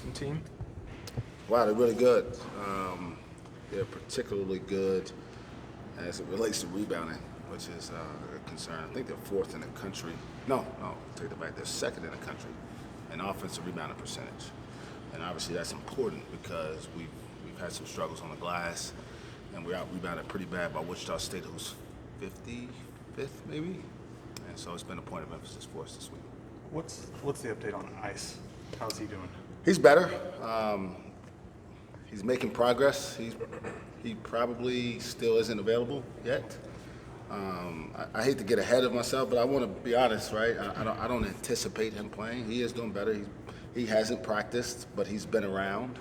Boynton team? Wow, they're really good. They're particularly good as it relates to rebounding, which is a concern. I think they're fourth in the country. No, take that back. They're second in the country in offensive rebounding percentage. And obviously that's important because we've had some struggles on the glass, and we're out rebounded pretty bad by Wichita State, who's 55th maybe. And so it's been a point of emphasis for us this week. What's the update on Ice? How's he doing? He's better. He's making progress. He probably still isn't available yet. I hate to get ahead of myself, but I want to be honest, right? I don't anticipate him playing. He is doing better. He hasn't practiced, but he's been around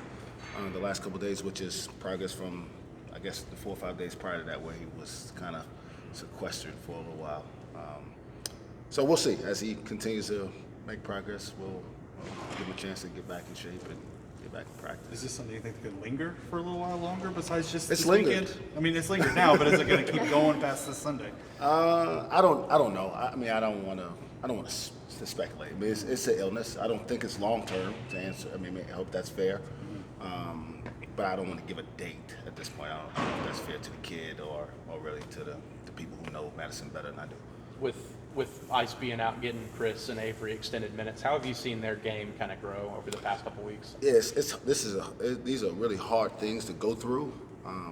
the last couple of days, which is progress from, I guess, the 4 or 5 days prior to that, where he was kind of sequestered for a little while. So we'll see. As he continues to make progress, we'll give him a chance to get back in shape and get back in practice. Is this something you think could linger for a little while longer besides just It's this lingered. weekend? I mean, it's lingered now, but is it going to keep going past this Sunday? I don't know. I mean, I don't want to speculate. I mean, it's an illness. I don't think it's long term to answer. I mean, I hope that's fair. But I don't want to give a date at this point. I don't know if that's fair to the kid or really to the people who know Madison better than I do. With Ice being out and getting Chris and Avery extended minutes, how have you seen their game kind of grow over the past couple weeks? Yes, these are really hard things to go through,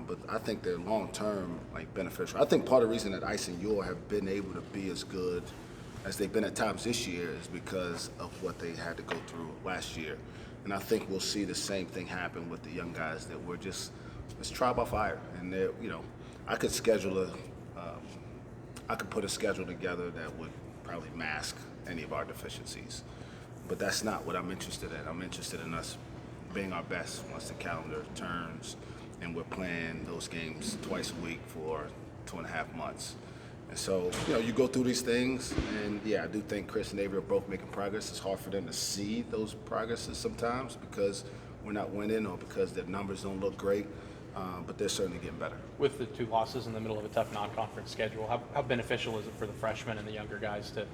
but I think they're long term beneficial. I think part of the reason that Ice and Yor have been able to be as good as they've been at times this year is because of what they had to go through last year, and I think we'll see the same thing happen with the young guys that we're just it's trial by fire, and I could schedule I could put a schedule together that would probably mask any of our deficiencies. But that's not what I'm interested in. I'm interested in us being our best once the calendar turns and we're playing those games twice a week for 2.5 months. And so, you go through these things, and I do think Chris and Avery are both making progress. It's hard for them to see those progresses sometimes because we're not winning or because their numbers don't look great. But they're certainly getting better. With the 2 losses in the middle of a tough non-conference schedule, how beneficial is it for the freshmen and the younger guys to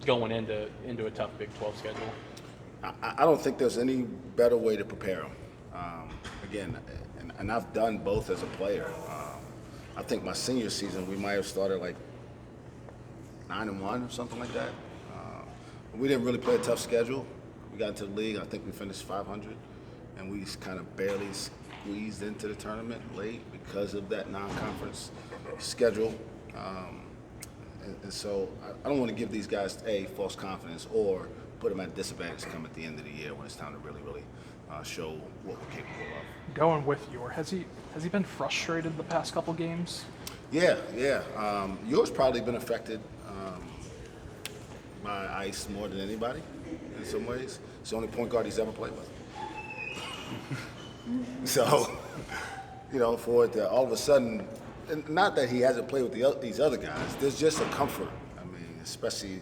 going into a tough Big 12 schedule? I don't think there's any better way to prepare them. Again, and I've done both as a player. I think my senior season we might have started 9-1 or something like that. We didn't really play a tough schedule. We got into the league. I think we finished 500, and we kind of barely squeezed into the tournament late because of that non-conference schedule. And so I don't want to give these guys false confidence or put them at a disadvantage come at the end of the year when it's time to really show what we're capable of. Going with Yor, has he been frustrated the past couple games? Yeah. Yor's probably been affected by Ice more than anybody in some ways. It's the only point guard he's ever played with. So, for it to all of a sudden, and not that he hasn't played with these other guys, there's just a comfort. I mean, especially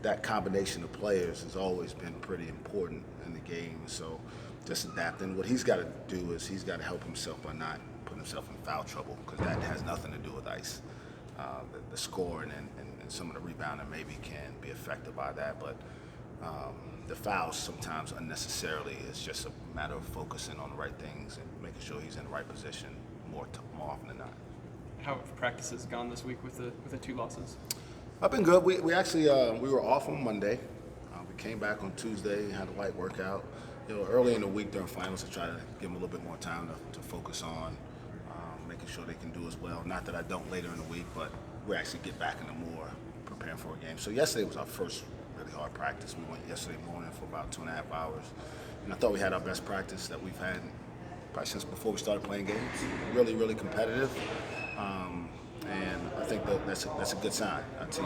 that combination of players has always been pretty important in the game. So just adapting. What he's got to do is he's got to help himself by not putting himself in foul trouble, because that has nothing to do with Ice. The scoring and some of the rebounding maybe can be affected by that, but the fouls sometimes unnecessarily is just a matter of focusing on the right things and making sure he's in the right position more often than not. How have practices gone this week with the 2 losses? I've been good. We actually we were off on Monday. We came back on Tuesday, had a light workout. Early in the week during finals, to try to give them a little bit more time to focus on making sure they can do as well. Not that I don't later in the week, but we actually get back into more preparing for a game. So yesterday was our first really hard practice. We went yesterday morning for about 2.5 hours, and I thought we had our best practice that we've had probably since before we started playing games. Really competitive, and I think that's a good sign. Our team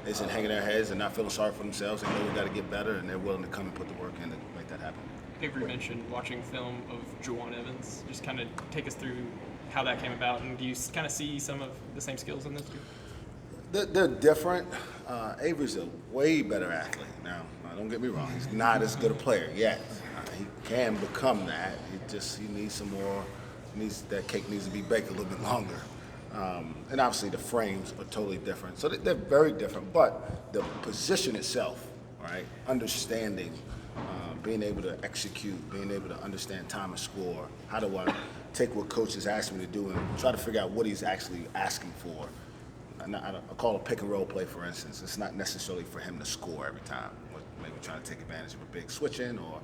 isn't hanging their heads and not feeling sorry for themselves. They know we got to get better, and they're willing to come and put the work in to make that happen. Avery mentioned watching film of JaJuan Evans. Just kind of take us through how that came about, and do you kind of see some of the same skills in this dude? They're different. Avery's a way better athlete. Now, don't get me wrong, he's not as good a player yet. He can become that. He needs some more. That cake needs to be baked a little bit longer. And obviously the frames are totally different. So they're very different, but the position itself, right? Understanding being able to execute, being able to understand time and score. How do I take what coach is asking me to do and try to figure out what he's actually asking for? I call a pick and roll play, for instance. It's not necessarily for him to score every time. Maybe trying to take advantage of a big switch-in or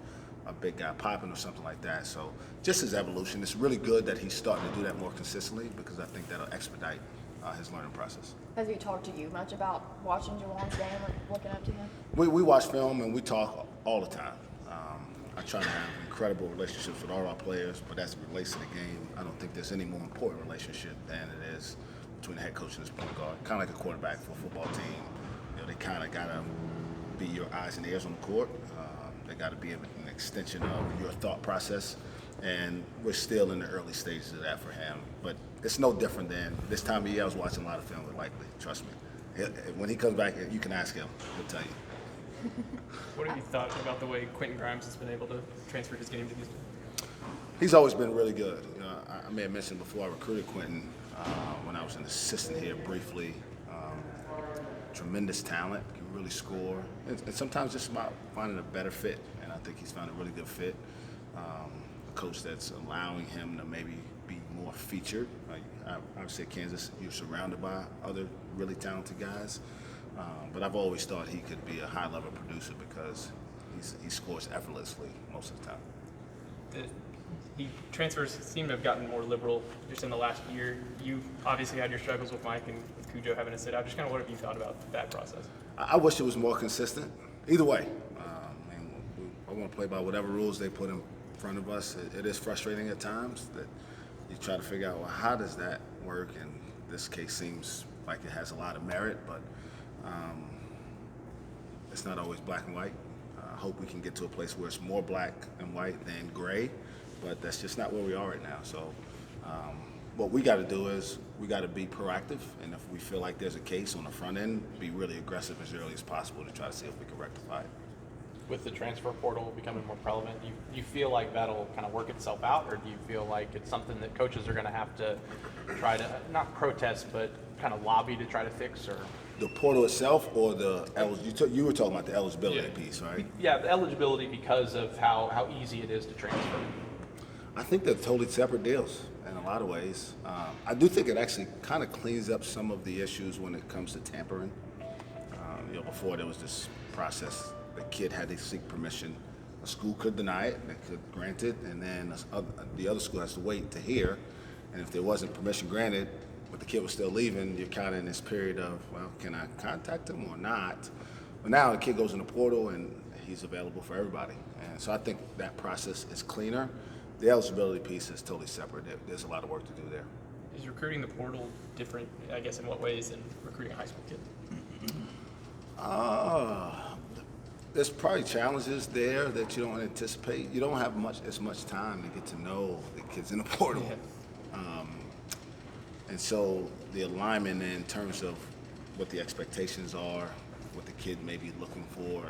a big guy popping or something like that. So just his evolution. It's really good that he's starting to do that more consistently because I think that'll expedite his learning process. Has he talked to you much about watching JaJuan's game or looking up to him? We watch film and we talk all the time. I try to have incredible relationships with all our players, but as it relates to the game, I don't think there's any more important relationship than it is between the head coach and his point guard. Kind of like a quarterback for a football team. You know, they kind of got to be your eyes and ears on the court. They got to be an extension of your thought process, and we're still in the early stages of that for him. But it's no different than this time of year. I was watching a lot of film with Likely. Trust me. When he comes back, you can ask him. He'll tell you. What have you thought about the way Quinton Grimes has been able to transfer his game to Houston? He's always been really good. You know, I may have mentioned before I recruited Quinton when I was an assistant here briefly. Tremendous talent, can really score, and sometimes just about finding a better fit. And I think he's found a really good fit. A coach that's allowing him to maybe be more featured. I would say Kansas, you're surrounded by other really talented guys, but I've always thought he could be a high-level producer because he scores effortlessly most of the time. Transfers seem to have gotten more liberal just in the last year. You obviously had your struggles with Mike and with Cujo having to sit out. Just kind of what have you thought about that process? I wish it was more consistent. Either way, I want to play by whatever rules they put in front of us. It is frustrating at times that you try to figure out, well, how does that work? And this case seems like it has a lot of merit, but it's not always black and white. I hope we can get to a place where it's more black and white than gray, but that's just not where we are right now. So what we got to do is we got to be proactive, and if we feel like there's a case on the front end, be really aggressive as early as possible to try to see if we can rectify it. With the transfer portal becoming more prevalent, do you feel like that'll kind of work itself out, or do you feel like it's something that coaches are going to have to try to, not protest, but kind of lobby to try to fix? Or The portal itself, or you were talking about the eligibility piece, right? Yeah, the eligibility because of how easy it is to transfer. I think they're totally separate deals in a lot of ways. I do think it actually kind of cleans up some of the issues when it comes to tampering. Before there was this process, the kid had to seek permission. A school could deny it, they could grant it, and then the other school has to wait to hear. And if there wasn't permission granted, but the kid was still leaving, you're kind of in this period of, well, can I contact him or not? But now the kid goes in the portal and he's available for everybody. And so I think that process is cleaner. The eligibility piece is totally separate. There's a lot of work to do there. Is recruiting the portal different, I guess, in what ways than recruiting a high school kid? There's probably challenges there that you don't anticipate. You don't have as much time to get to know the kids in the portal. Yeah. And so the alignment in terms of what the expectations are, what the kid may be looking for,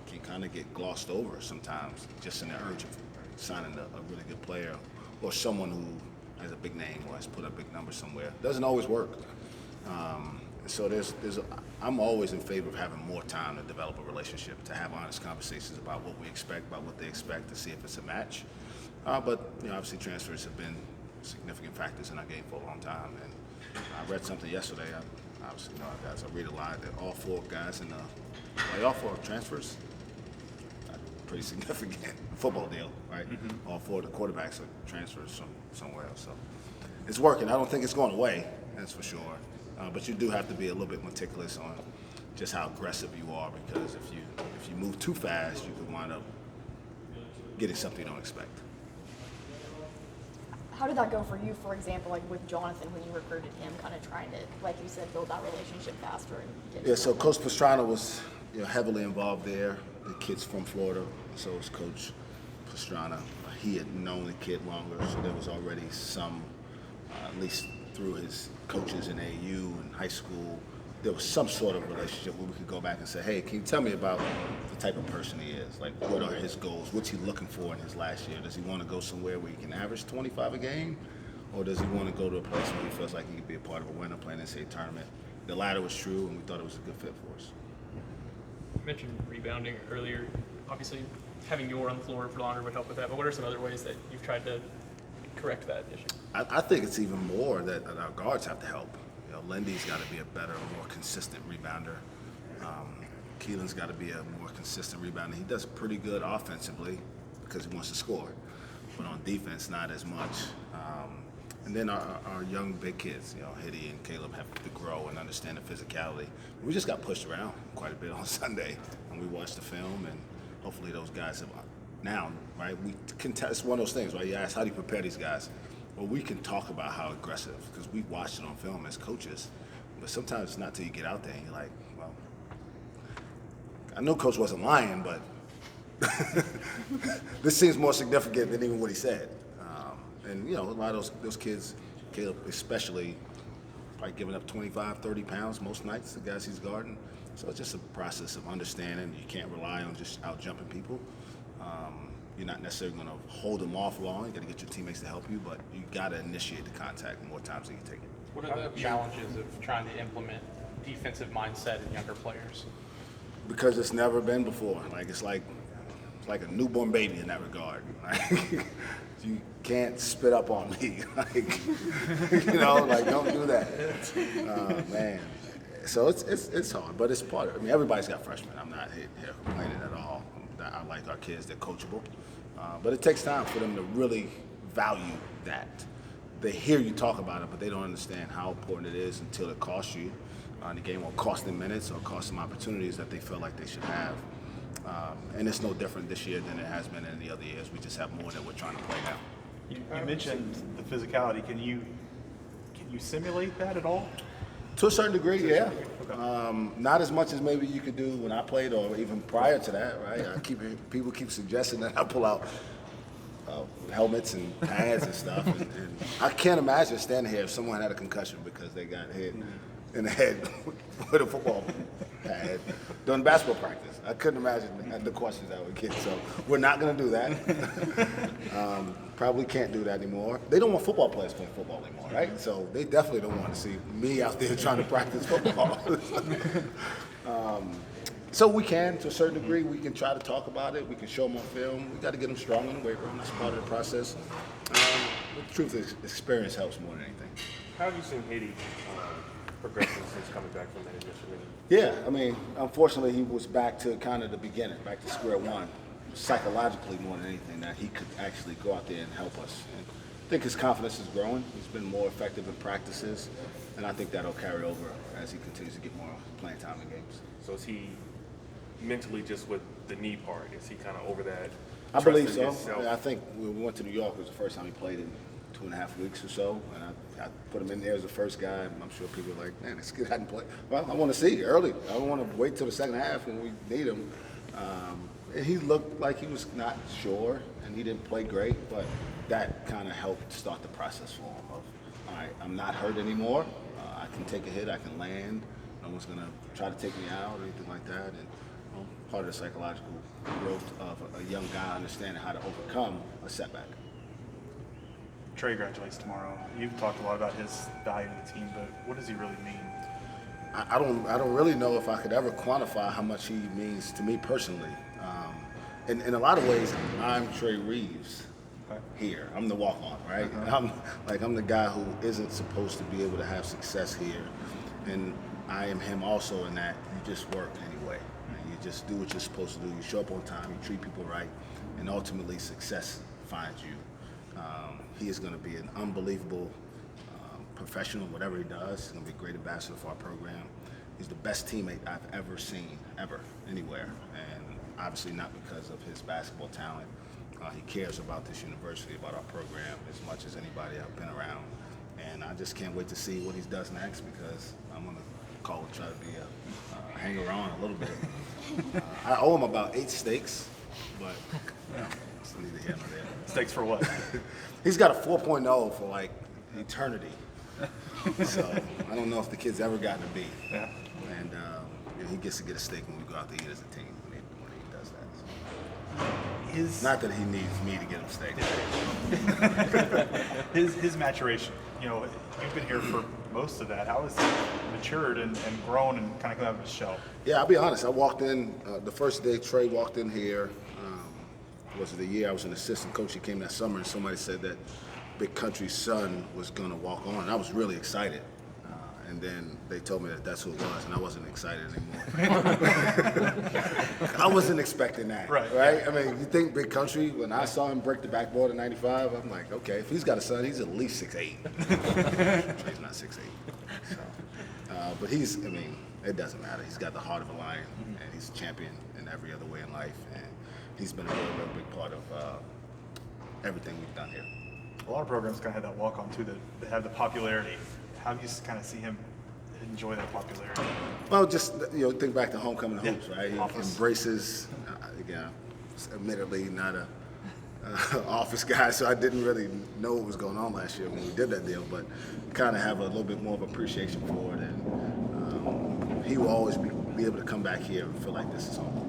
can kind of get glossed over sometimes just in the urge of signing a really good player or someone who has a big name or has put a big number somewhere. Doesn't always work. So I'm always in favor of having more time to develop a relationship, to have honest conversations about what we expect, about what they expect, to see if it's a match. But obviously transfers have been significant factors in our game for a long time. And I read something yesterday. Obviously, guys, I read a lot that all four guys in the playoff for transfers. Pretty significant football deal, right? Mm-hmm. All four of the quarterbacks are transfers from somewhere else. So it's working. I don't think it's going away, that's for sure. But you do have to be a little bit meticulous on just how aggressive you are, because if you move too fast, you could wind up getting something you don't expect. How did that go for you, for example, like with Jonathan when you recruited him, kind of trying to, like you said, build that relationship faster and get So Coach Pastrana was heavily involved there. The kid's from Florida, so was Coach Pastrana. He had known the kid longer, so there was already some, at least through his coaches in AU and high school, there was some sort of relationship where we could go back and say, hey, can you tell me about the type of person he is? Like, what are his goals? What's he looking for in his last year? Does he want to go somewhere where he can average 25 a game? Or does he want to go to a place where he feels like he could be a part of a winner, playing in a state tournament? The latter was true, and we thought it was a good fit for us. You mentioned rebounding earlier. Obviously, having Yor on the floor for longer would help with that. But what are some other ways that you've tried to correct that issue? I think it's even more that our guards have to help. You know, Lindy's got to be a better, more consistent rebounder. Keelan's got to be a more consistent rebounder. He does pretty good offensively because he wants to score, but on defense, not as much. And then our young big kids, you know, Hiddy and Caleb have to grow and understand the physicality. We just got pushed around quite a bit on Sunday, and we watched the film, and hopefully those guys have now, right? We can it's one of those things, right? You ask, how do you prepare these guys? Well, we can talk about how aggressive, because we watched it on film as coaches, but sometimes it's not till you get out there and you're like, well, I know Coach wasn't lying, but this seems more significant than even what he said. And, you know, a lot of those kids, Caleb especially, probably giving up 25, 30 pounds most nights, the guys he's guarding. So it's just a process of understanding. You can't rely on just out-jumping people. You're not necessarily going to hold them off long. You got to get your teammates to help you, but you got to initiate the contact more times than you take it. What are the challenges of trying to implement defensive mindset in younger players? Because it's never been before. It's like a newborn baby in that regard. You can't spit up on me. Don't do that. Man. So it's hard, but it's part of it. I mean, everybody's got freshmen. I'm not here complaining at all. I like our kids. They're coachable. But it takes time for them to really value that. They hear you talk about it, but they don't understand how important it is until it costs you. The game will cost them minutes or cost them opportunities that they feel like they should have. And it's no different this year than it has been in any other years. We just have more that we're trying to play now. You mentioned the physicality. Can you simulate that at all? To a certain degree, yeah. Not as much as maybe you could do when I played or even prior to that, right? People keep suggesting that I pull out helmets and pads and stuff. And I can't imagine standing here if someone had a concussion because they got hit in the head with a football pad during basketball practice. I couldn't imagine the questions I would get. So we're not going to do that. Probably can't do that anymore. They don't want football players playing football anymore, right? So they definitely don't want to see me out there trying to practice football. So we can, to a certain degree, we can try to talk about it. We can show them on film. We got to get them strong in the weight room. That's part of the process. The truth is, experience helps more than anything. How have you seen Haiti progressing since coming back from that initial injury? Yeah, I mean, unfortunately, he was back to kind of the beginning, back to square one, psychologically more than anything, that he could actually go out there and help us. And I think his confidence is growing. He's been more effective in practices, and I think that'll carry over as he continues to get more playing time in games. So is he mentally just with the knee part? Is he kind of over that? I believe trusting so. himself? I think when we went to New York, it was the first time he played in 2.5 weeks or so, and I put him in there as the first guy. I'm sure people are like, man, this kid hadn't played. Well, I want to see early. I don't want to wait till the second half when we need him. And he looked like he was not sure, and he didn't play great, but that kind of helped start the process for him of, all right, I'm not hurt anymore. I can take a hit. I can land. No one's going to try to take me out or anything like that. And part of the psychological growth of a young guy understanding how to overcome a setback. Trey graduates tomorrow. You've talked a lot about his value to the team, but what does he really mean? I don't really know if I could ever quantify how much he means to me personally. In a lot of ways, I'm Trey Reeves here. I'm the walk-on, right? I'm the guy who isn't supposed to be able to have success here, and I am him also in that you just work anyway. You just do what you're supposed to do. You show up on time. You treat people right, and ultimately success finds you. He is going to be an unbelievable professional, whatever he does. He's going to be a great ambassador for our program. He's the best teammate I've ever seen, ever, anywhere. And obviously not because of his basketball talent. He cares about this university, about our program as much as anybody I've been around. And I just can't wait to see what he does next, because I'm going to call it, try to be a hanger-on a little bit. I owe him about 8 steaks, but it's neither here nor there. Stakes for what? He's got a 4.0 for like eternity. So I don't know if the kid's ever gotten a B. Yeah. And he gets to get a steak when we go out to eat as a team when he does that. So. Not that he needs me to get him steak. His maturation. You know, you've been here for most of that. How has he matured and grown and kind of come out of his shell? Yeah, I'll be honest. I walked in the first day Trey walked in here. was the year I was an assistant coach. He came that summer, and somebody said that Big Country's son was going to walk on. And I was really excited. And then they told me that that's who it was, and I wasn't excited anymore. I wasn't expecting that, right? I mean, you think Big Country, when I saw him break the backboard in 95, I'm like, okay, if he's got a son, he's at least 6'8". Trey's not 6'8". So, but he's, I mean, it doesn't matter. He's got the heart of a lion, and he's a champion in every other way in life. And he's been a real, real big part of everything we've done here. A lot of programs kind of have that walk on too, that have the popularity. How do you kind of see him enjoy that popularity? Well, just, think back to homecoming hoops, right? He Office. embraces, again, admittedly not a office guy, so I didn't really know what was going on last year when we did that deal, but kind of have a little bit more of appreciation for it, and he will always be able to come back here and feel like this is home.